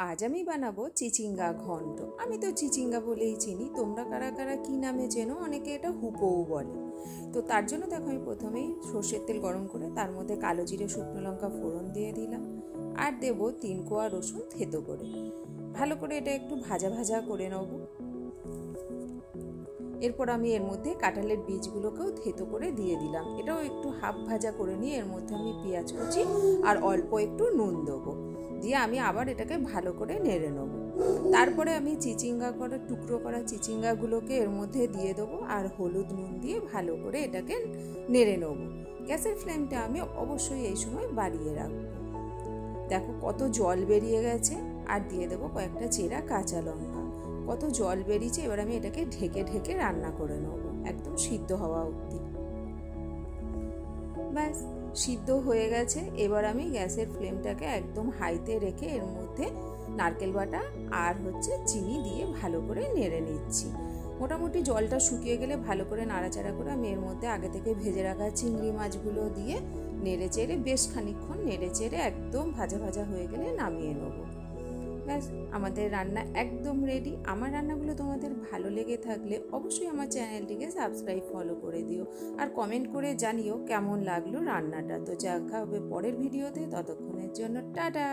আজ আমি বানাবো চিচিঙ্গা ঘন্ট। আমি তো চিচিঙ্গা বলেই চিনি, তোমরা কারা কারা কী নামে চেনো, অনেকে এটা হুপোও বলে। তো তার জন্য দেখো আমি প্রথমেই সর্ষের তেল গরম করে তার মধ্যে কালো জিরে শুকনো লঙ্কা ফোড়ন দিয়ে দিলাম, আর দেবো 3 কোয়া রসুন থেতো করে। ভালো করে এটা একটু ভাজা ভাজা করে নেব। এরপর আমি এর মধ্যে কাঁঠালের বীজগুলোকেও থেতো করে দিয়ে দিলাম। এটাও একটু হাফ ভাজা করে নিয়ে এর মধ্যে আমি পেঁয়াজ কুচি আর অল্প একটু নুন দেবো, দিয়ে আমি আবার এটাকে ভালো করে নেড়ে নেবো। তারপরে আমি টুকরো করা চিচিঙ্গাগুলোকে এর মধ্যে দিয়ে দেবো আর হলুদ নুন দিয়ে ভালো করে এটাকে নেড়ে নেবো। গ্যাসের ফ্লেমটা আমি অবশ্যই এই সময় বাড়িয়ে রাখবো। দেখো কত জল বেরিয়ে গেছে, আর দিয়ে দেবো কয়েকটা চেরা কাঁচা লঙ্কা। কত জল বেরিয়েছে, এবার আমি এটাকে ঢেকে ঢেকে রান্না করে নেবো একদম সিদ্ধ হওয়া অবধি। ব্যাস সিদ্ধ হয়ে গেছে। এবার আমি গ্যাসের ফ্লেমটাকে একদম হাইতে রেখে এর মধ্যে নারকেল বাটা আর চিনি দিয়ে ভালো করে নেড়ে নিচ্ছি। মোটামুটি জলটা শুকিয়ে গেলে ভালো করে নাড়াচাড়া করে আমি এর মধ্যে আগে থেকে ভেজে রাখা চিংড়ি মাছগুলো দিয়ে নেড়ে চেড়ে বেশ খানিকক্ষণ নেড়ে চেড়ে একদম ভাজা ভাজা হয়ে গেলে নামিয়ে নেবো। ব্যাস আমাদের রান্না একদম রেডি। আমার রান্নাগুলো তোমাদের ভালো লেগে থাকলে অবশ্যই আমার চ্যানেলটিকে সাবস্ক্রাইব ফলো করে দিও, আর কমেন্ট করে জানিও কেমন লাগলো রান্নাটা। তো দেখা হবে পরের ভিডিওতে, ততক্ষণের জন্য টাটা।